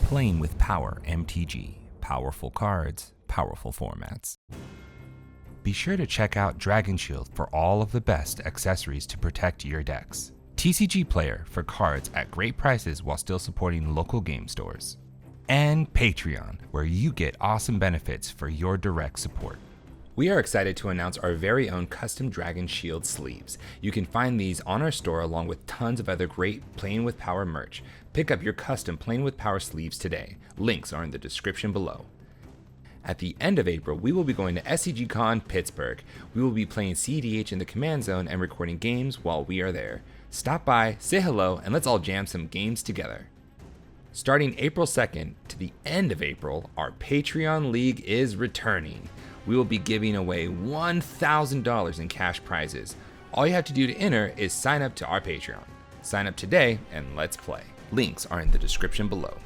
Playing with Power MTG. Powerful cards, powerful formats. Be sure to check out Dragon Shield for all of the best accessories to protect your decks. TCG Player for cards at great prices while still supporting local game stores. And Patreon, where you get awesome benefits for your direct support. We are excited to announce our very own custom Dragon Shield sleeves. You can find these on our store along with tons of other great Playing with Power merch. Pick up your custom Playing with Power sleeves today. Links are in the description below. At the end of April, we will be going to SCGCon Pittsburgh. We will be playing CEDH in the Command Zone and recording games while we are there. Stop by, say hello, and let's all jam some games together. Starting April 2nd to the end of April, our Patreon League is returning. We will be giving away $1,000 in cash prizes. All you have to do to enter is sign up to our Patreon. Sign up today and let's play. Links are in the description below.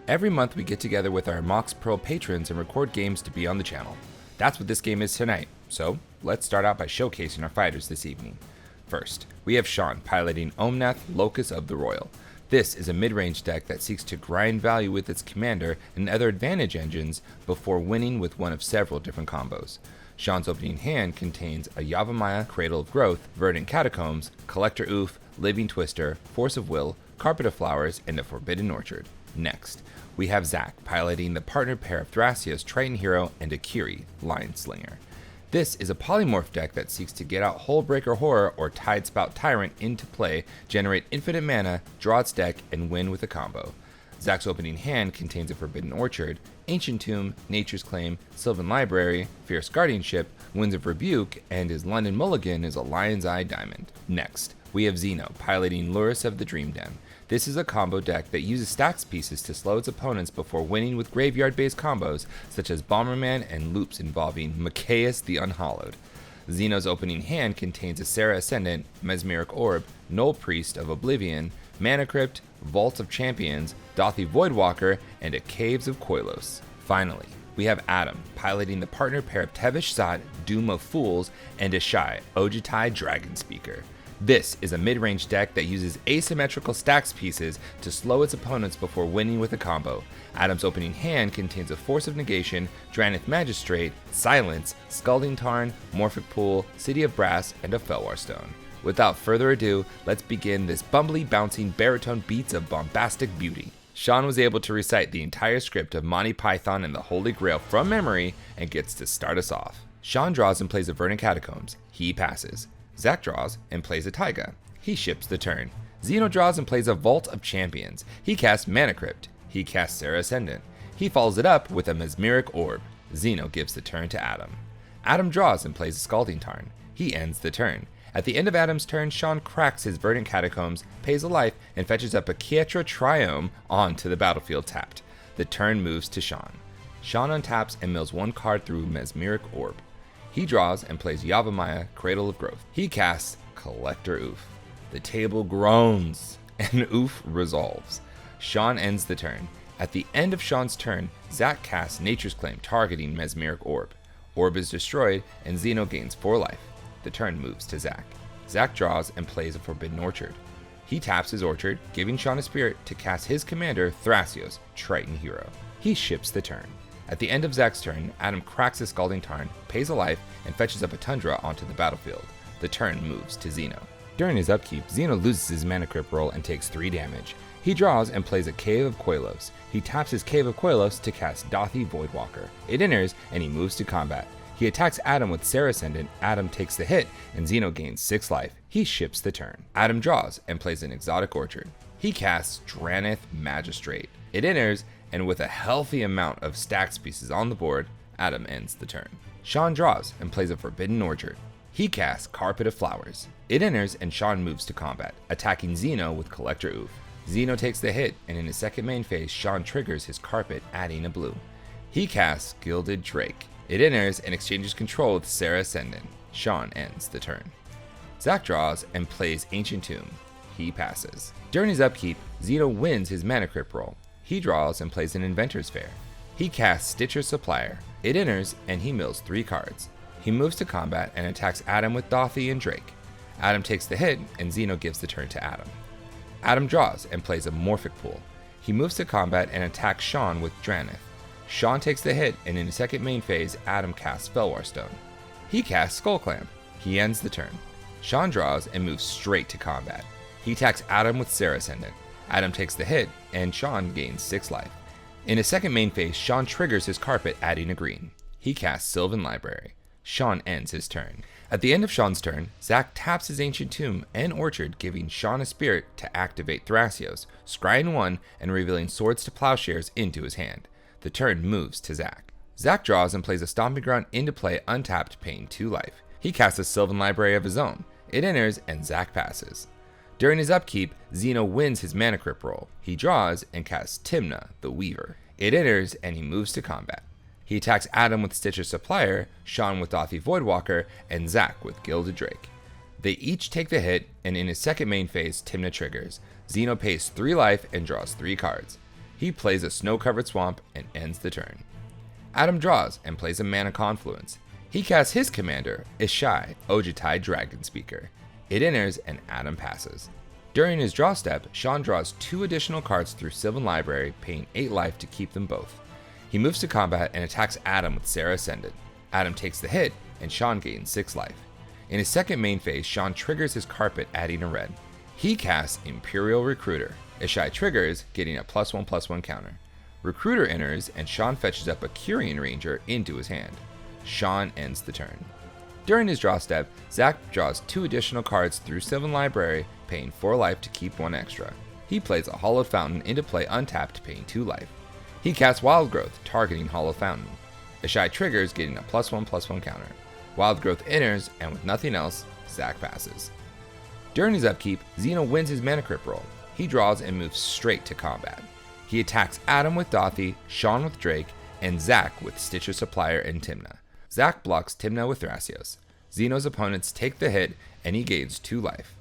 Every month we get together with our Mox Pearl patrons and record games to be on the channel. That's what this game is tonight, so let's start out by showcasing our fighters this evening. First, we have Sean piloting Omnath, Locus of the Royal. This is a mid-range deck that seeks to grind value with its commander and other advantage engines before winning with one of several different combos. Sean's opening hand contains a Yavimaya, Cradle of Growth, Verdant Catacombs, Collector Oof, Living Twister, Force of Will, Carpet of Flowers, and a Forbidden Orchard. Next, we have Zach piloting the partnered pair of Thrasios, Triton Hero, and Akiri, Lion Slinger. This is a polymorph deck that seeks to get out Hullbreaker Horror or Tidespout Tyrant into play, generate infinite mana, draw its deck, and win with a combo. Zach's opening hand contains a Forbidden Orchard, Ancient Tomb, Nature's Claim, Sylvan Library, Fierce Guardianship, Winds of Rebuke, and his London Mulligan is a Lion's Eye Diamond. Next, we have Zeno piloting Lurrus of the Dream Den. This is a combo deck that uses stacks pieces to slow its opponents before winning with graveyard-based combos such as Bomberman and loops involving Machias the Unhallowed. Zeno's opening hand contains a Serra Ascendant, Mesmeric Orb, Null Priest of Oblivion, Mana Crypt, Vault of Champions, Dothi Voidwalker, and a Caves of Koilos. Finally, we have Adam piloting the partner pair of Tevesh Zot, Doom of Fools, and Ishai, Ojutai Dragon Speaker. This is a mid-range deck that uses asymmetrical stacks pieces to slow its opponents before winning with a combo. Adam's opening hand contains a Force of Negation, Drannith Magistrate, Silence, Scalding Tarn, Morphic Pool, City of Brass, and a Felwar Stone. Without further ado, let's begin this bumbly, bouncing baritone beats of bombastic beauty. Sean was able to recite the entire script of Monty Python and the Holy Grail from memory and gets to start us off. Sean draws and plays a Verdant Catacombs. He passes. Zach draws and plays a Taiga. He ships the turn. Zeno draws and plays a Vault of Champions. He casts Mana Crypt. He casts Serra Ascendant. He follows it up with a Mesmeric Orb. Zeno gives the turn to Adam. Adam draws and plays a Scalding Tarn. He ends the turn. At the end of Adam's turn, Sean cracks his Verdant Catacombs, pays a life, and fetches up a Kietra Triome onto the battlefield tapped. The turn moves to Sean. Sean untaps and mills one card through Mesmeric Orb. He draws and plays Yavimaya, Cradle of Growth. He casts Collector Oof. The table groans, and Oof resolves. Sean ends the turn. At the end of Sean's turn, Zach casts Nature's Claim, targeting Mesmeric Orb. Orb is destroyed, and Zeno gains 4 life. The turn moves to Zach. Zach draws and plays a Forbidden Orchard. He taps his Orchard, giving Sean a Spirit to cast his commander, Thrasios, Triton Hero. He ships the turn. At the end of Zach's turn, Adam cracks his Scalding Tarn, pays a life, and fetches up a Tundra onto the battlefield. The turn moves to Zeno. During his upkeep, Zeno loses his Mana Crypt roll and takes 3 damage. He draws and plays a Cave of Koilos. He taps his Cave of Koilos to cast Dothi Voidwalker. It enters, and he moves to combat. He attacks Adam with Serra Ascendant. Adam takes the hit, and Zeno gains 6 life. He ships the turn. Adam draws and plays an Exotic Orchard. He casts Drannith Magistrate. It enters, and with a healthy amount of stacks pieces on the board, Adam ends the turn. Sean draws and plays a Forbidden Orchard. He casts Carpet of Flowers. It enters, and Sean moves to combat, attacking Zeno with Collector Oof. Zeno takes the hit, and in his second main phase, Sean triggers his Carpet, adding a blue. He casts Gilded Drake. It enters and exchanges control with Serra Ascendant. Sean ends the turn. Zach draws and plays Ancient Tomb. He passes. During his upkeep, Zeno wins his Mana Crypt roll. He draws and plays an Inventor's Fair. He casts Stitcher Supplier. It enters, and he mills 3 cards. He moves to combat and attacks Adam with Dothi and Drake. Adam takes the hit, and Zeno gives the turn to Adam. Adam draws and plays a Morphic Pool. He moves to combat and attacks Sean with Drannith. Sean takes the hit, and in his second main phase, Adam casts Felwar Stone. He casts Skull Clamp. He ends the turn. Sean draws and moves straight to combat. He attacks Adam with Serra Ascendant. Adam takes the hit, and Sean gains 6 life. In his second main phase, Sean triggers his carpet, adding a green. He casts Sylvan Library. Sean ends his turn. At the end of Sean's turn, Zach taps his Ancient Tomb and Orchard, giving Sean a spirit to activate Thrasios, scrying 1 and revealing Swords to Plowshares into his hand. The turn moves to Zach. Zach draws and plays a Stomping Ground into play untapped, paying 2 life. He casts a Sylvan Library of his own. It enters and Zach passes. During his upkeep, Xeno wins his Mana Crypt roll. He draws and casts Tymna, the Weaver. It enters and he moves to combat. He attacks Adam with Stitcher Supplier, Sean with Dothy Voidwalker, and Zach with Gilded Drake. They each take the hit, and in his second main phase, Tymna triggers. Xeno pays 3 life and draws 3 cards. He plays a Snow-Covered Swamp and ends the turn. Adam draws and plays a Mana Confluence. He casts his commander, Ishai, Ojutai Dragon Speaker. It enters and Adam passes. During his draw step, Sean draws 2 additional cards through Sylvan Library, paying 8 life to keep them both. He moves to combat and attacks Adam with Serra Ascendant. Adam takes the hit, and Sean gains 6 life. In his second main phase, Sean triggers his carpet, adding a red. He casts Imperial Recruiter. Ishai triggers, getting a +1/+1 counter. Recruiter enters, and Sean fetches up a Kyrian Ranger into his hand. Sean ends the turn. During his draw step, Zach draws 2 additional cards through Sylvan Library, paying 4 life to keep 1 extra. He plays a Hallowed Fountain into play untapped, paying 2 life. He casts Wild Growth, targeting Hallowed Fountain. Ishai triggers, getting a +1/+1 counter. Wild Growth enters, and with nothing else, Zach passes. During his upkeep, Xeno wins his Mana Crypt roll. He draws and moves straight to combat. He attacks Adam with Dothy, Sean with Drake, and Zach with Stitcher Supplier and Tymna. Zach blocks Tymna with Thrasios. Xeno's opponents take the hit, and he gains 2 life.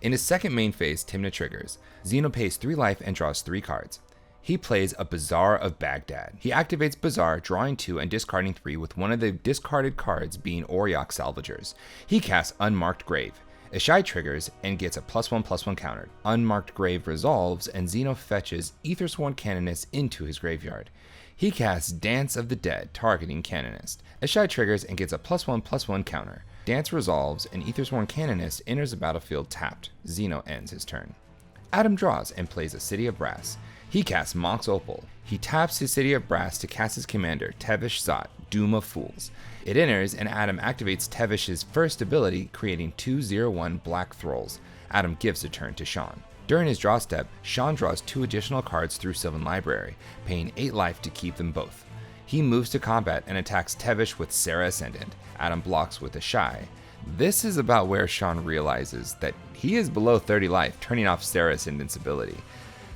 In his second main phase, Tymna triggers. Xeno pays 3 life and draws 3 cards. He plays a Bazaar of Baghdad. He activates Bazaar, drawing 2 and discarding 3, with one of the discarded cards being Auriok Salvagers. He casts Unmarked Grave. Ishai triggers and gets a +1/+1 countered. Unmarked Grave resolves, and Xeno fetches Aethersworn Canonist into his graveyard. He casts Dance of the Dead, targeting Canonist. Ishai triggers and gets a +1/+1 counter. Dance resolves, and Aethersworn Canonist enters the battlefield tapped. Xeno ends his turn. Adam draws and plays a City of Brass. He casts Mox Opal. He taps his City of Brass to cast his commander, Tevesh Zot, Doom of Fools. It enters, and Adam activates Tevesh's first ability, creating 2/0/1 Black Thralls. Adam gives the turn to Sean. During his draw step, Sean draws 2 additional cards through Sylvan Library, paying 8 life to keep them both. He moves to combat and attacks Tevesh with Serra Ascendant. Adam blocks with Ishai. This is about where Sean realizes that he is below 30 life, turning off Serra Ascendant's ability.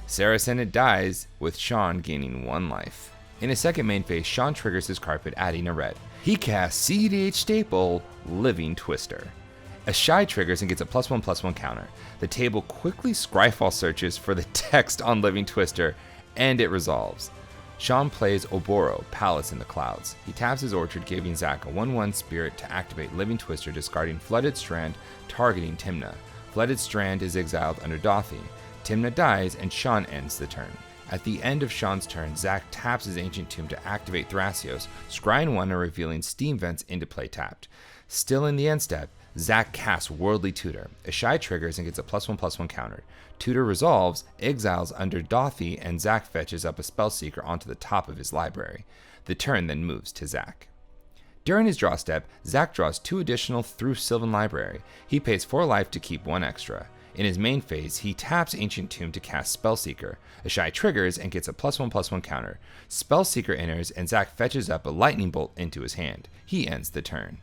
Serra Ascendant dies, with Sean gaining 1 life. In his second main phase, Sean triggers his carpet, adding a red. He casts CEDH staple, Living Twister. Ishai triggers and gets a +1/+1 counter. The table quickly Scryfall searches for the text on Living Twister, and it resolves. Sean plays Oboro, Palace in the Clouds. He taps his Orchard, giving Zach a 1/1 spirit to activate Living Twister, discarding Flooded Strand, targeting Tymna. Flooded Strand is exiled under Dothy. Tymna dies, and Sean ends the turn. At the end of Sean's turn, Zach taps his Ancient Tomb to activate Thrasios, scrying 1 and revealing Steam Vents into play tapped. Still in the end step, Zach casts Worldly Tutor. Ishai triggers and gets a +1/+1 counter. Tutor resolves, exiles under Dothy, and Zach fetches up a Spellseeker onto the top of his library. The turn then moves to Zach. During his draw step, Zach draws 2 additional through Sylvan Library. He pays 4 life to keep 1 extra. In his main phase, he taps Ancient Tomb to cast Spellseeker. Ishai triggers and gets a +1/+1 counter. Spellseeker enters, and Zach fetches up a Lightning Bolt into his hand. He ends the turn.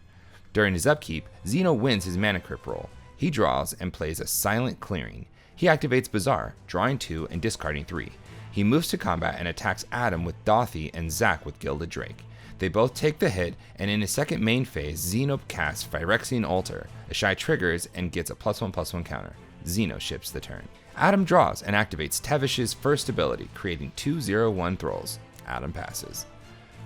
During his upkeep, Xeno wins his Mana Crypt roll. He draws and plays a Silent Clearing. He activates Bazaar, drawing 2 and discarding 3. He moves to combat and attacks Adam with Dothy and Zach with Gilded Drake. They both take the hit, and in his second main phase, Xeno casts Phyrexian Altar. Ishai triggers and gets a +1/+1 counter. Xeno ships the turn. Adam draws and activates Tevesh's first ability, creating 2/0/1 Thralls. Adam passes.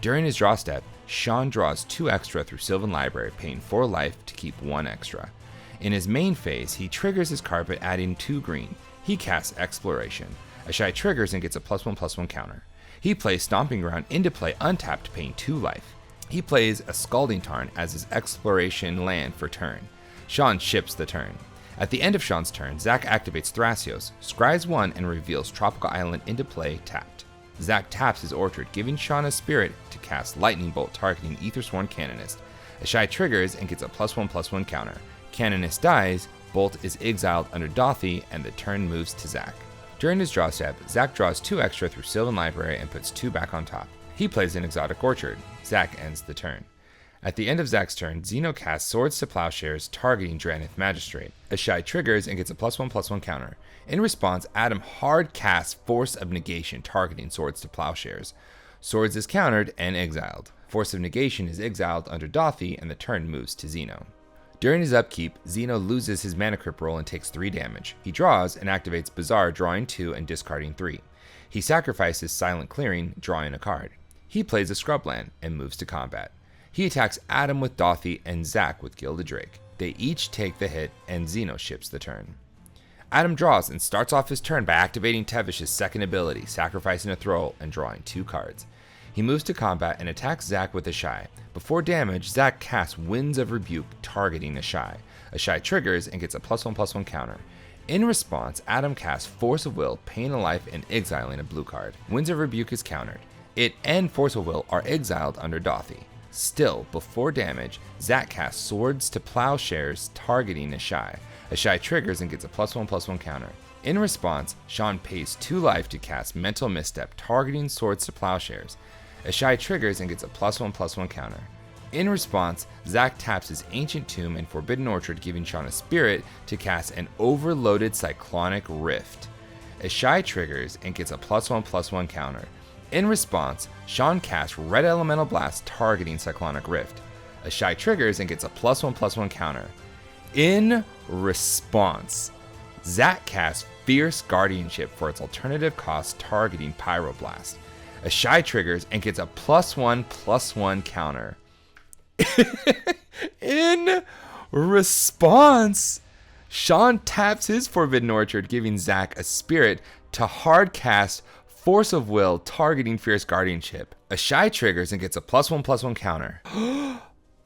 During his draw step, Sean draws 2 extra through Sylvan Library, paying 4 life to keep 1 extra. In his main phase, he triggers his carpet, adding 2 green. He casts Exploration. Ishai triggers and gets a +1/+1 counter. He plays Stomping Ground into play untapped, paying 2 life. He plays a Scalding Tarn as his exploration land for turn. Sean ships the turn. At the end of Sean's turn, Zach activates Thrasios, scries 1, and reveals Tropical Island into play tapped. Zach taps his Orchard, giving Sean a spirit to cast Lightning Bolt targeting Aethersworn Canonist. Ishai triggers and gets a +1/+1 counter. Canonist dies, Bolt is exiled under Dothy, and the turn moves to Zach. During his draw step, Zach draws 2 extra through Sylvan Library and puts 2 back on top. He plays an Exotic Orchard. Zach ends the turn. At the end of Zach's turn, Xeno casts Swords to Plowshares, targeting Drannith Magistrate. Ishai triggers and gets a +1/+1 counter. In response, Adam hard casts Force of Negation, targeting Swords to Plowshares. Swords is countered and exiled. Force of Negation is exiled under Dothy, and the turn moves to Xeno. During his upkeep, Xeno loses his mana crypt roll and takes 3 damage. He draws and activates Bazaar, drawing 2 and discarding 3. He sacrifices Silent Clearing, drawing a card. He plays a Scrubland and moves to combat. He attacks Adam with Dothy and Zach with Gilded Drake. They each take the hit, and Xeno ships the turn. Adam draws and starts off his turn by activating Tevesh's second ability, sacrificing a Thrall and drawing 2 cards. He moves to combat and attacks Zach with Ishai. Before damage, Zach casts Winds of Rebuke, targeting Ishai. Ishai triggers and gets a +1/+1 counter. In response, Adam casts Force of Will, paying a life and exiling a blue card. Winds of Rebuke is countered. It and Force of Will are exiled under Dothy. Still, before damage, Zach casts Swords to Plowshares, targeting Ishai. Ishai triggers and gets a +1/+1 counter. In response, Sean pays 2 life to cast Mental Misstep, targeting Swords to Plowshares. Ishai triggers and gets a +1/+1 counter. In response, Zach taps his Ancient Tomb and Forbidden Orchard, giving Sean a spirit to cast an Overloaded Cyclonic Rift. Ishai triggers and gets a +1/+1 counter. In response, Sean casts Red Elemental Blast, targeting Cyclonic Rift. Ishai triggers and gets a +1/+1 counter. In response, Zach casts Fierce Guardianship for its alternative cost, targeting Pyroblast. Ishai triggers and gets a +1/+1 counter. In response, Sean taps his Forbidden Orchard, giving Zach a spirit to hard cast Force of Will, targeting Fierce Guardianship. Ishai triggers and gets a +1/+1 counter.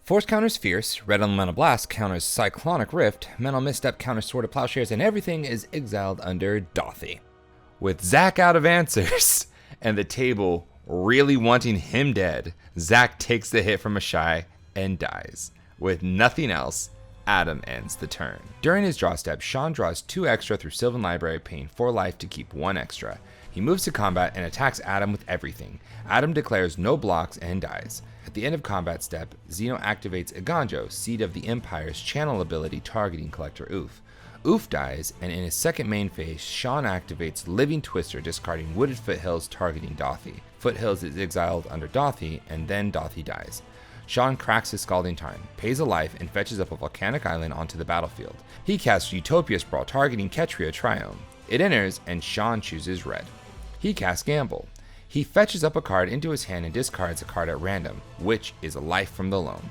Force counters Fierce, Red Elemental Blast counters Cyclonic Rift, Mental Misstep counters Sword of Plowshares, and everything is exiled under Dothy. With Zach out of answers, and the table really wanting him dead, Zach takes the hit from Ishai and dies. With nothing else, Adam ends the turn. During his draw step, Sean draws 2 extra through Sylvan Library, paying 4 life to keep 1 extra. He moves to combat and attacks Adam with everything. Adam declares no blocks and dies. At the end of combat step, Xeno activates Iganjo, Seed of the Empire's channel ability, targeting Collector Oof. Oof dies, and in his second main phase, Sean activates Living Twister, discarding Wooded Foothills, targeting Dothy. Foothills is exiled under Dothy, and then Dothy dies. Sean cracks his Scalding Tarn, pays a life, and fetches up a volcanic island onto the battlefield. He casts Utopia Sprawl, targeting Ketria Triome. It enters, and Sean chooses red. He casts Gamble. He fetches up a card into his hand and discards a card at random, which is a life from the loam.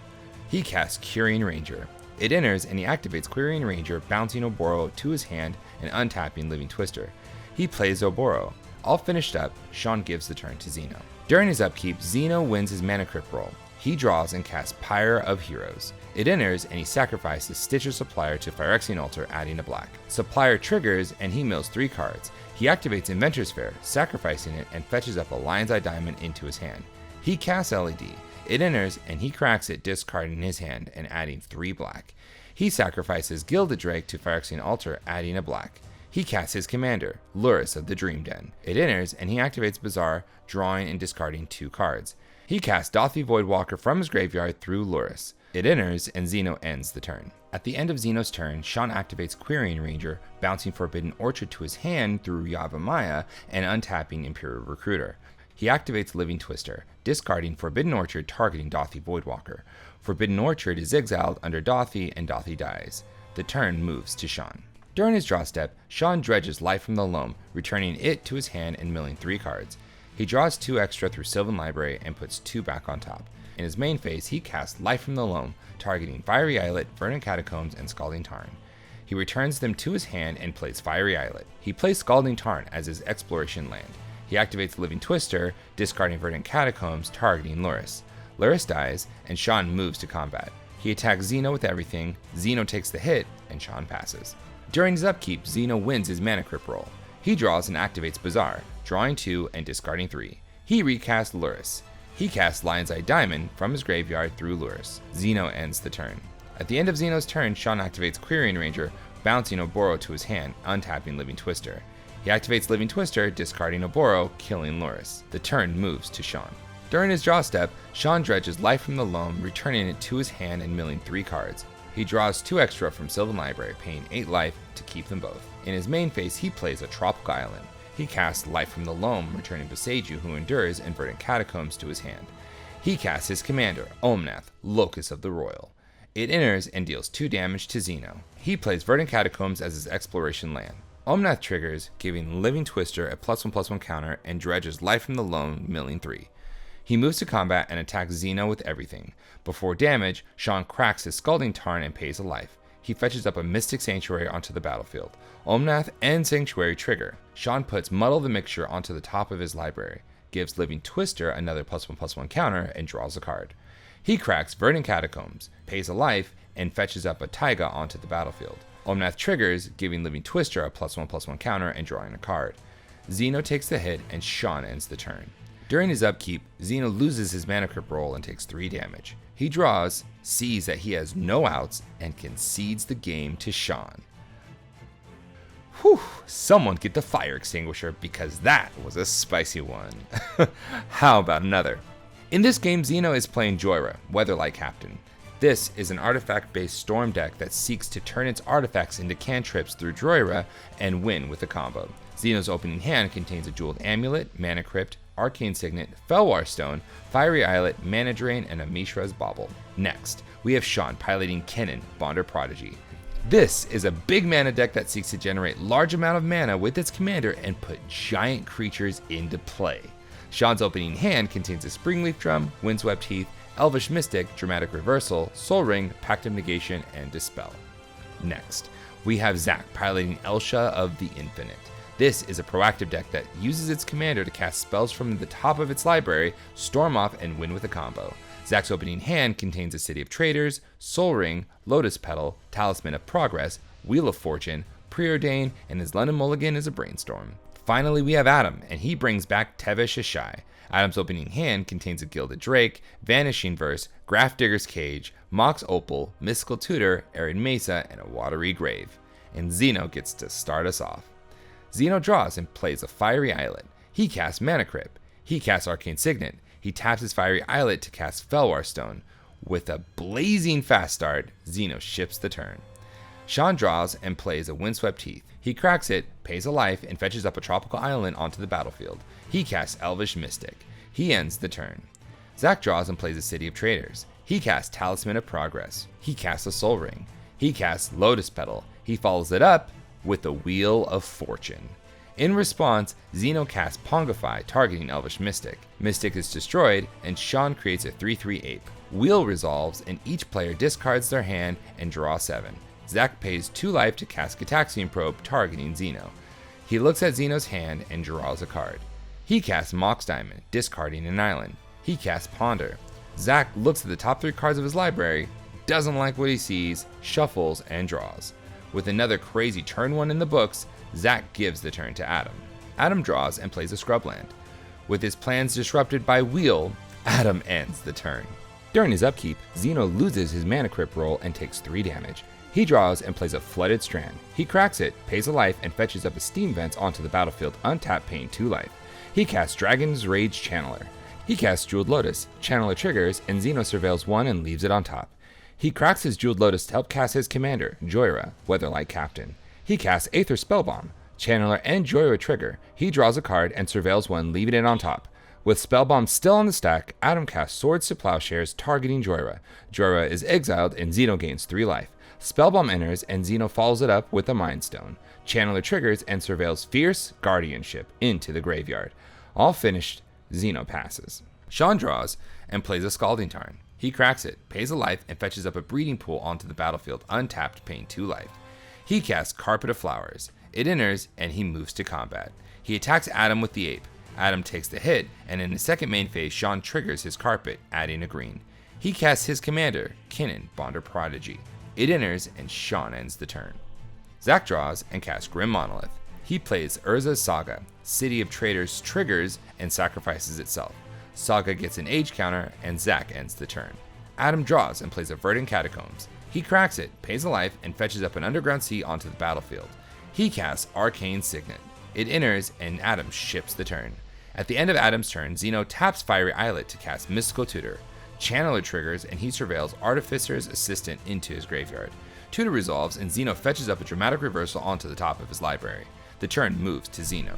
He casts Curing Ranger. It enters, and he activates Curing Ranger, bouncing Oboro to his hand and untapping Living Twister. He plays Oboro. All finished up, Sean gives the turn to Xeno. During his upkeep, Xeno wins his mana crypt roll. He draws and casts Pyre of Heroes. It enters, and he sacrifices Stitcher Supplier to Phyrexian Altar, adding a black. Supplier triggers, and he mills 3 cards. He activates Inventor's Fair, sacrificing it, and fetches up a Lion's Eye Diamond into his hand. He casts LED. It enters, and he cracks it, discarding his hand and adding 3 black. He sacrifices Gilded Drake to Phyrexian Altar, adding a black. He casts his commander, Lurrus of the Dream Den. It enters, and he activates Bazaar, drawing and discarding 2 cards. He casts Dothy Voidwalker from his graveyard through Lurrus. It enters, and Xeno ends the turn. At the end of Xeno's turn, Sean activates Querying Ranger, bouncing Forbidden Orchard to his hand through Yavimaya and untapping Imperial Recruiter. He activates Living Twister, discarding Forbidden Orchard, targeting Dothy Voidwalker. Forbidden Orchard is exiled under Dothy, and Dothy dies. The turn moves to Sean. During his draw step, Sean dredges Life from the Loam, returning it to his hand and milling 3 cards. He draws 2 extra through Sylvan Library and puts 2 back on top. In his main phase, he casts Life from the Loam, targeting Fiery Islet, Verdant Catacombs, and Scalding Tarn. He returns them to his hand and plays Fiery Islet. He plays Scalding Tarn as his exploration land. He activates Living Twister, discarding Verdant Catacombs, targeting Lurrus. Lurrus dies, and Sean moves to combat. He attacks Xeno with everything, Xeno takes the hit, and Sean passes. During his upkeep, Xeno wins his Mana Crypt roll. He draws and activates Bazaar, drawing 2 and discarding 3. He recasts Lurrus. He casts Lion's Eye Diamond from his graveyard through Lurrus. Xeno ends the turn. At the end of Xeno's turn, Sean activates Quirion Ranger, bouncing Oboro to his hand, untapping Living Twister. He activates Living Twister, discarding Oboro, killing Lurrus. The turn moves to Sean. During his draw step, Sean dredges Life from the Loam, returning it to his hand and milling 3 cards. He draws 2 extra from Sylvan Library, paying 8 life to keep them both. In his main phase, he plays a Tropical Island. He casts Life from the Loam, returning Boseiju, who endures, and Verdant Catacombs to his hand. He casts his commander, Omnath, Locus of the Royal. It enters and deals 2 damage to Xeno. He plays Verdant Catacombs as his exploration land. Omnath triggers, giving Living Twister a +1/+1 counter, and dredges Life from the Loam, milling 3. He moves to combat and attacks Xeno with everything. Before damage, Sean cracks his Scalding Tarn and pays a life. He fetches up a Mystic Sanctuary onto the battlefield. Omnath and Sanctuary trigger. Sean puts Muddle the Mixture onto the top of his library, gives Living Twister another +1/+1 counter, and draws a card. He cracks Verdant Catacombs, pays a life, and fetches up a Taiga onto the battlefield. Omnath triggers, giving Living Twister a +1/+1 counter and drawing a card. Xeno takes the hit, and Sean ends the turn. During his upkeep, Xeno loses his Mana Crypt roll and takes 3 damage. He draws, sees that he has no outs, and concedes the game to Sean. Whew, someone get the fire extinguisher, because that was a spicy one. How about another? In this game, Xeno is playing Joyra, Weatherlight Captain. This is an artifact-based storm deck that seeks to turn its artifacts into cantrips through Joyra and win with the combo. Xeno's opening hand contains a Jeweled Amulet, Mana Crypt, Arcane Signet, Felwar Stone, Fiery Islet, Mana Drain, and a Mishra's Bauble. Next, we have Sean piloting Kennen, Bonder Prodigy. This is a big mana deck that seeks to generate large amount of mana with its commander and put giant creatures into play. Sean's opening hand contains a Springleaf Drum, Windswept Heath, Elvish Mystic, Dramatic Reversal, Soul Ring, Pact of Negation, and Dispel. Next, we have Zach piloting Elsha of the Infinite. This is a proactive deck that uses its commander to cast spells from the top of its library, storm off, and win with a combo. Zach's opening hand contains a City of Traders, Soul Ring, Lotus Petal, Talisman of Progress, Wheel of Fortune, Preordain, and his London Mulligan is a Brainstorm. Finally, we have Adam, and he brings back Tevesh Ishai. Adam's opening hand contains a Gilded Drake, Vanishing Verse, Grafdigger's Cage, Mox Opal, Mystical Tutor, Arid Mesa, and a Watery Grave. And Xeno gets to start us off. Xeno draws and plays a Fiery Islet. He casts Mana Crypt. He casts Arcane Signet. He taps his Fiery Islet to cast Felwar Stone. With a blazing fast start, Xeno ships the turn. Sean draws and plays a Windswept Heath. He cracks it, pays a life, and fetches up a Tropical Island onto the battlefield. He casts Elvish Mystic. He ends the turn. Zach draws and plays a City of Traders. He casts Talisman of Progress. He casts a Soul Ring. He casts Lotus Petal. He follows it up with the Wheel of Fortune. In response, Xeno casts Pongify, targeting Elvish Mystic. Mystic is destroyed, and Sean creates a 3/3 ape. Wheel resolves, and each player discards their hand and draws 7. Zach pays 2 life to cast Gitaxian Probe, targeting Xeno. He looks at Xeno's hand and draws a card. He casts Mox Diamond, discarding an island. He casts Ponder. Zach looks at the top 3 cards of his library, doesn't like what he sees, shuffles, and draws. With another crazy turn 1 in the books, Zach gives the turn to Adam. Adam draws and plays a Scrubland. With his plans disrupted by Wheel, Adam ends the turn. During his upkeep, Xeno loses his Mana Crypt roll and takes 3 damage. He draws and plays a Flooded Strand. He cracks it, pays a life, and fetches up a Steam Vents onto the battlefield, untapped, paying 2 life. He casts Dragon's Rage Channeler. He casts Jeweled Lotus. Channeler triggers, and Xeno surveils 1 and leaves it on top. He cracks his Jeweled Lotus to help cast his commander, Joyra, Weatherlight Captain. He casts Aether Spellbomb. Channeler and Joyra trigger. He draws a card and surveils 1, leaving it on top. With Spellbomb still on the stack, Adam casts Swords to Plowshares, targeting Joyra. Joyra is exiled, and Xeno gains 3 life. Spellbomb enters, and Xeno follows it up with a Mind Stone. Channeler triggers and surveils Fierce Guardianship into the graveyard. All finished, Xeno passes. Sean draws and plays a Scalding Tarn. He cracks it, pays a life, and fetches up a Breeding Pool onto the battlefield, untapped, paying 2 life. He casts Carpet of Flowers. It enters, and he moves to combat. He attacks Adam with the Ape. Adam takes the hit, and in the second main phase, Sean triggers his Carpet, adding a green. He casts his commander, Kinnan, Bonder Prodigy. It enters, and Sean ends the turn. Zach draws and casts Grim Monolith. He plays Urza's Saga. City of Traitors triggers and sacrifices itself. Saga gets an age counter, and Zach ends the turn. Adam draws and plays a Verdant Catacombs. He cracks it, pays a life, and fetches up an Underground Sea onto the battlefield. He casts Arcane Signet. It enters, and Adam ships the turn. At the end of Adam's turn, Xeno taps Fiery Islet to cast Mystical Tutor. Channeler triggers, and he surveils Artificer's Assistant into his graveyard. Tutor resolves, and Xeno fetches up a Dramatic Reversal onto the top of his library. The turn moves to Xeno.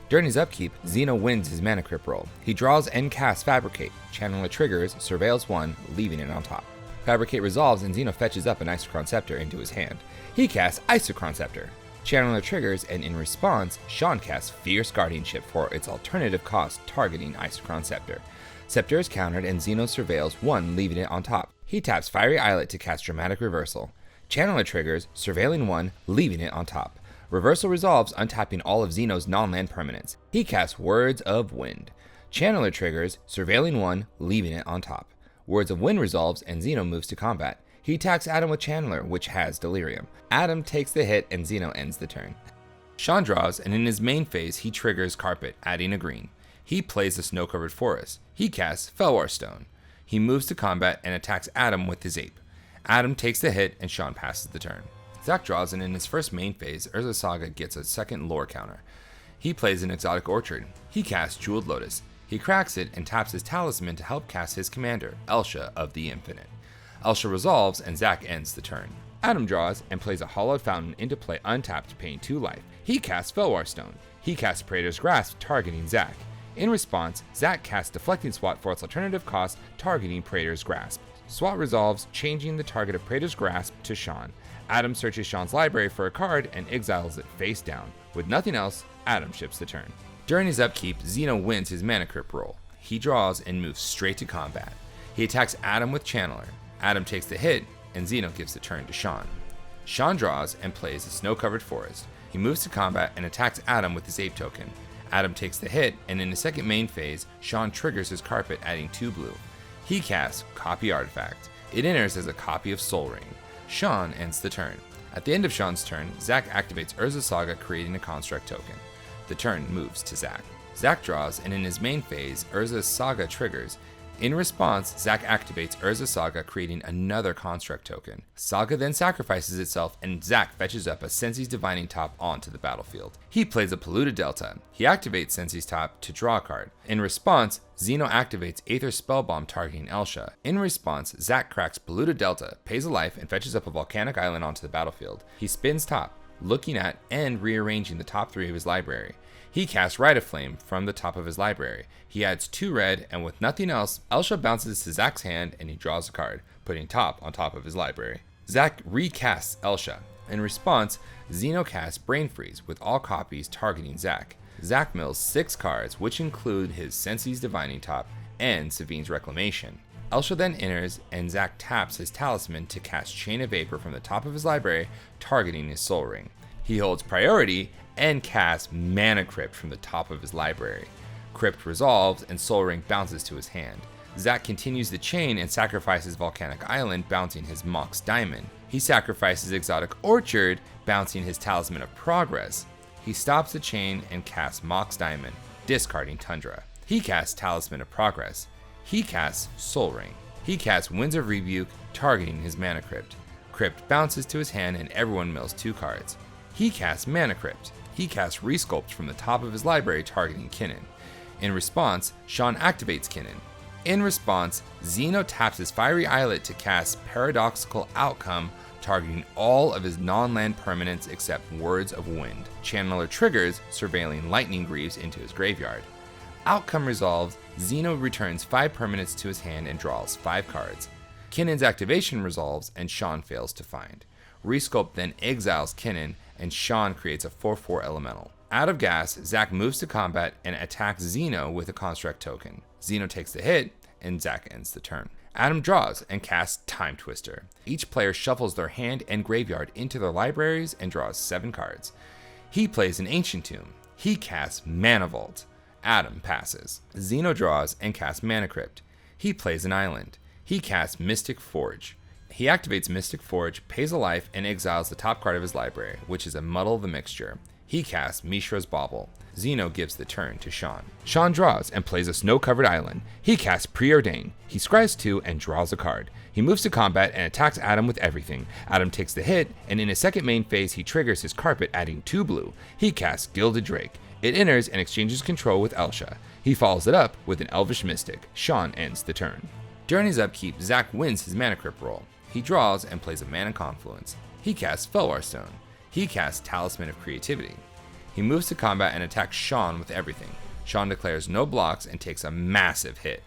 During his upkeep, Xeno wins his Mana Crypt roll. He draws and casts Fabricate. Channeler triggers, surveils one, leaving it on top. Fabricate resolves, and Xeno fetches up an Isochron Scepter into his hand. He casts Isochron Scepter. Channeler triggers, and in response, Sean casts Fierce Guardianship for its alternative cost, targeting Isochron Scepter. Scepter is countered, and Xeno surveils one, leaving it on top. He taps Fiery Islet to cast Dramatic Reversal. Channeler triggers, surveilling one, leaving it on top. Reversal resolves, untapping all of Xeno's non-land permanents. He casts Words of Wind. Channeler triggers, surveilling one, leaving it on top. Words of Wind resolves, and Xeno moves to combat. He attacks Adam with Channeler, which has Delirium. Adam takes the hit, and Xeno ends the turn. Sean draws, and in his main phase, he triggers Carpet, adding a green. He plays the Snow-Covered Forest. He casts Felwar Stone. He moves to combat and attacks Adam with his Ape. Adam takes the hit, and Sean passes the turn. Zach draws, and in his first main phase, Urza's Saga gets a second lore counter. He plays an Exotic Orchard. He casts Jeweled Lotus. He cracks it and taps his Talisman to help cast his commander, Elsha of the Infinite. Elsha resolves, and Zach ends the turn. Adam draws and plays a Hollowed Fountain into play untapped, paying 2 life. He casts Felwar Stone. He casts Praetor's Grasp, targeting Zach. In response, Zach casts Deflecting Swat for its alternative cost, targeting Praetor's Grasp. Swat resolves, changing the target of Praetor's Grasp to Sean. Adam searches Sean's library for a card and exiles it face down. With nothing else, Adam ships the turn. During his upkeep, Xeno wins his Mana Crypt roll. He draws and moves straight to combat. He attacks Adam with Channeler. Adam takes the hit, and Xeno gives the turn to Sean. Sean draws and plays a Snow-Covered Forest. He moves to combat and attacks Adam with his Ape token. Adam takes the hit, and in the second main phase, Sean triggers his Carpet, adding 2 blue. He casts Copy Artifact. It enters as a copy of Soul Ring. Sean ends the turn. At the end of Sean's turn, Zach activates Urza's Saga, creating a Construct token. The turn moves to Zach. Zach draws, and in his main phase, Urza's Saga triggers. In response, Zach activates Urza's Saga, creating another Construct token. Saga then sacrifices itself, and Zach fetches up a Sensi's Divining Top onto the battlefield. He plays a Polluted Delta. He activates Sensi's Top to draw a card. In response, Xeno activates Aether Spellbomb, targeting Elsha. In response, Zach cracks Polluted Delta, pays a life, and fetches up a Volcanic Island onto the battlefield. He spins top, looking at and rearranging the top 3 of his library. He casts Rite of Flame from the top of his library. He adds 2 red, and with nothing else, Elsha bounces to Zach's hand and he draws a card, putting top on top of his library. Zach recasts Elsha. In response, Xeno casts Brain Freeze with all copies targeting Zach. Zach mills 6 cards, which include his Sensi's Divining Top and Savine's Reclamation. Elsha then enters, and Zach taps his Talisman to cast Chain of Vapor from the top of his library, targeting his Soul Ring. He holds priority and casts Mana Crypt from the top of his library. Crypt resolves, and Soul Ring bounces to his hand. Zach continues the chain and sacrifices Volcanic Island, bouncing his Mox Diamond. He sacrifices Exotic Orchard, bouncing his Talisman of Progress. He stops the chain and casts Mox Diamond, discarding Tundra. He casts Talisman of Progress. He casts Soul Ring. He casts Winds of Rebuke, targeting his Mana Crypt. Crypt bounces to his hand, and everyone mills 2 cards. He casts Mana Crypt. He casts Resculpt from the top of his library, targeting Kinnan. In response, Sean activates Kinnan. In response, Xeno taps his Fiery Islet to cast Paradoxical Outcome, targeting all of his non-land permanents except Words of Wind. Channeler triggers, surveilling Lightning Greaves into his graveyard. Outcome resolves, Xeno returns 5 permanents to his hand and draws 5 cards. Kinnan's activation resolves, and Sean fails to find. Resculpt then exiles Kinnan, and Sean creates a 4/4 elemental. Out of gas, Zach moves to combat and attacks Xeno with a Construct token. Xeno takes the hit, and Zach ends the turn. Adam draws and casts Time Twister. Each player shuffles their hand and graveyard into their libraries and draws 7 cards. He plays an Ancient Tomb. He casts Mana Vault. Adam passes. Xeno draws and casts Mana Crypt. He plays an island. He casts Mystic Forge. He activates Mystic Forge, pays a life, and exiles the top card of his library, which is a Muddle the Mixture. He casts Mishra's Bauble. Xeno gives the turn to Sean. Sean draws and plays a snow-covered island. He casts Preordain. He scries 2 and draws a card. He moves to combat and attacks Adam with everything. Adam takes the hit, and in his second main phase, he triggers his carpet, adding 2 blue. He casts Gilded Drake. It enters and exchanges control with Elsha. He follows it up with an Elvish Mystic. Sean ends the turn. During his upkeep, Zach wins his Mana Crypt roll. He draws and plays a Mana Confluence. He casts Felwar Stone. He casts Talisman of Creativity. He moves to combat and attacks Sean with everything. Sean declares no blocks and takes a massive hit.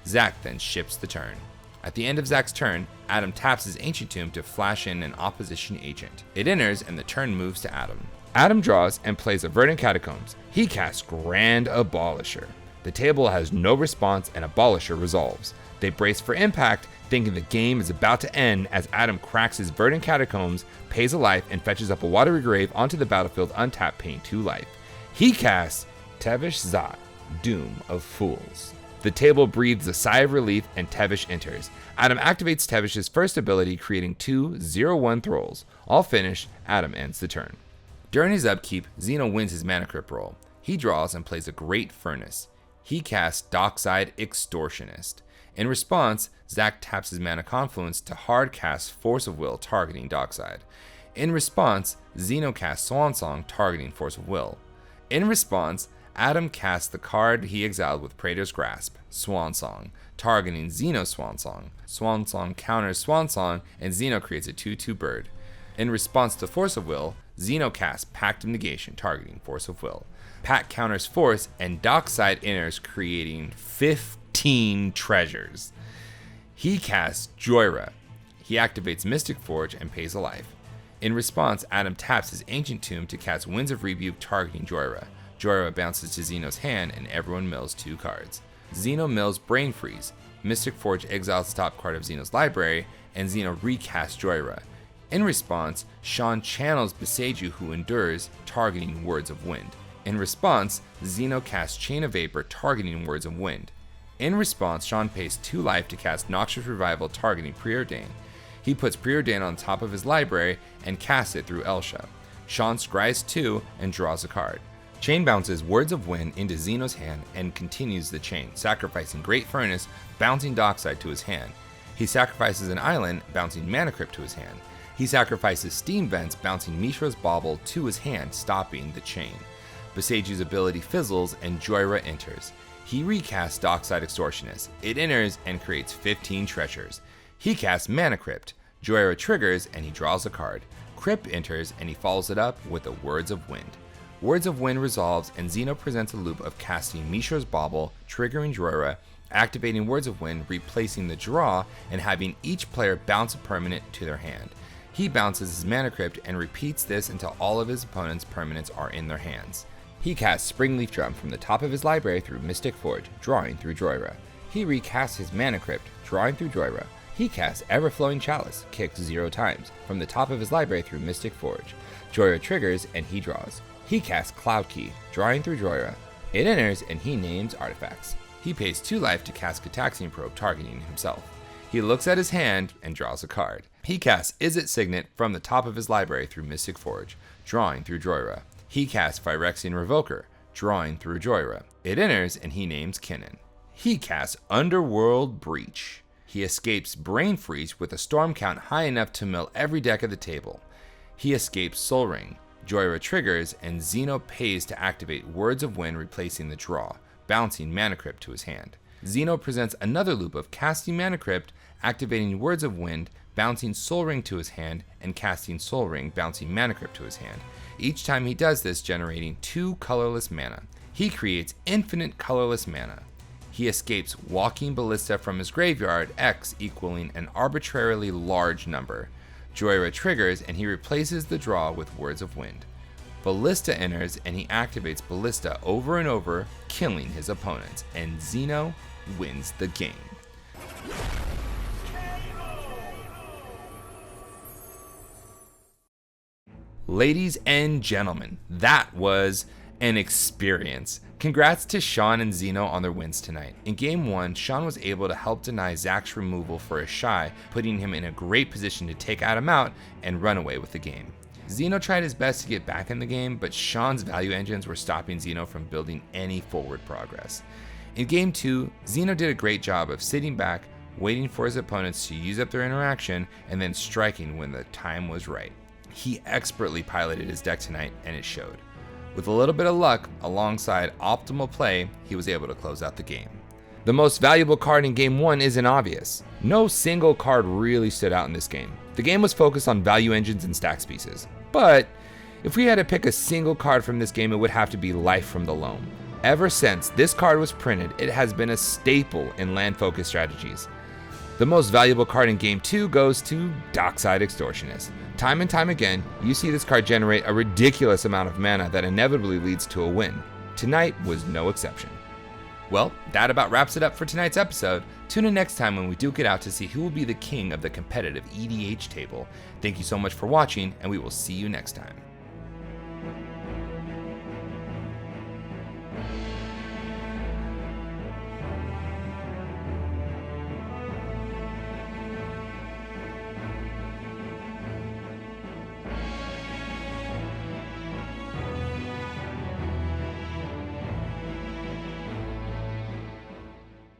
Zach then ships the turn. At the end of Zach's turn, Adam taps his Ancient Tomb to flash in an opposition agent. It enters and the turn moves to Adam. Adam draws and plays a Verdant Catacombs. He casts Grand Abolisher. The table has no response and Abolisher resolves. They brace for impact, thinking the game is about to end as Adam cracks his Verdant Catacombs, pays a life, and fetches up a Watery Grave onto the battlefield untapped, paying 2 life. He casts Tevesh Zot, Doom of Fools. The table breathes a sigh of relief and Tevesh enters. Adam activates Tevesh's first ability, creating 2 0/1 Thralls. All finished, Adam ends the turn. During his upkeep, Xeno wins his Mana Crypt roll. He draws and plays a Great Furnace. He casts Dockside Extortionist. In response, Zach taps his Mana Confluence to hard cast Force of Will targeting Dockside. In response, Xeno casts Swan Song targeting Force of Will. In response, Adam casts the card he exiled with Praetor's Grasp, Swan Song, targeting Xeno Swan Song. Swan Song counters Swan Song and Xeno creates a 2/2 bird. In response to Force of Will, Xeno casts Pact of Negation targeting Force of Will. Pact counters Force and Dockside enters, creating 15 treasures. He casts Joyra. He activates Mystic Forge and pays a life. In response, Adam taps his Ancient Tomb to cast Winds of Rebuke targeting Joyra. Joyra bounces to Xeno's hand and everyone mills 2 cards. Xeno mills Brain Freeze. Mystic Forge exiles the top card of Xeno's library, and Xeno recasts Joyra. In response, Sean channels Beseiju Who Endures, targeting Words of Wind. In response, Xeno casts Chain of Vapor, targeting Words of Wind. In response, Sean pays 2 life to cast Noxious Revival, targeting Preordain. He puts Preordain on top of his library and casts it through Elsha. Sean scries 2 and draws a card. Chain bounces Words of Wind into Xeno's hand and continues the chain, sacrificing Great Furnace, bouncing Dockside to his hand. He sacrifices an island, bouncing Mana Crypt to his hand. He sacrifices Steam Vents, bouncing Mishra's Bauble to his hand, stopping the chain. Beseiju's ability fizzles and Joyra enters. He recasts Dockside Extortionist. It enters and creates 15 treasures. He casts Mana Crypt. Joyra triggers and he draws a card. Crypt enters and he follows it up with a Words of Wind. Words of Wind resolves and Xeno presents a loop of casting Mishra's Bauble, triggering Joyra, activating Words of Wind, replacing the draw, and having each player bounce a permanent to their hand. He bounces his Mana Crypt and repeats this until all of his opponent's permanents are in their hands. He casts Springleaf Drum from the top of his library through Mystic Forge, drawing through Joyra. He recasts his Mana Crypt, drawing through Joyra. He casts Everflowing Chalice, kicks 0 times, from the top of his library through Mystic Forge. Joyra triggers and he draws. He casts Cloud Key, drawing through Joyra. It enters and he names artifacts. He pays 2 life to cast Cataxian Probe, targeting himself. He looks at his hand and draws a card. He casts Izzet Signet from the top of his library through Mystic Forge, drawing through Joyra. He casts Phyrexian Revoker, drawing through Joyra. It enters and he names Kinnan. He casts Underworld Breach. He escapes Brain Freeze with a storm count high enough to mill every deck at the table. He escapes Soul Ring. Joyra triggers and Xeno pays to activate Words of Wind, replacing the draw, bouncing Mana Crypt to his hand. Xeno presents another loop of casting Mana Crypt, activating Words of Wind, bouncing Soul Ring to his hand, and casting Soul Ring, bouncing Mana Crypt to his hand. Each time he does this, generating 2 colorless mana. He creates infinite colorless mana. He escapes Walking Ballista from his graveyard, X equaling an arbitrarily large number. Joyra triggers and he replaces the draw with Words of Wind. Ballista enters and he activates Ballista over and over, killing his opponents, and Xeno wins the game. Ladies and gentlemen, that was an experience. Congrats to Sean and Zeno on their wins tonight. In Game 1, Sean was able to help deny Zach's removal for Ishai, putting him in a great position to take Adam out and run away with the game. Zeno tried his best to get back in the game, but Sean's value engines were stopping Zeno from building any forward progress. In Game 2, Zeno did a great job of sitting back, waiting for his opponents to use up their interaction, and then striking when the time was right. He expertly piloted his deck tonight, and it showed. With a little bit of luck, alongside optimal play, he was able to close out the game. The most valuable card in Game 1 isn't obvious. No single card really stood out in this game. The game was focused on value engines and stacks pieces. But if we had to pick a single card from this game, it would have to be Life from the Loam. Ever since this card was printed, it has been a staple in land-focused strategies. The most valuable card in Game 2 goes to Dockside Extortionist. Time and time again, you see this card generate a ridiculous amount of mana that inevitably leads to a win. Tonight was no exception. Well, that about wraps it up for tonight's episode. Tune in next time when we duke it out to see who will be the king of the competitive EDH table. Thank you so much for watching, and we will see you next time.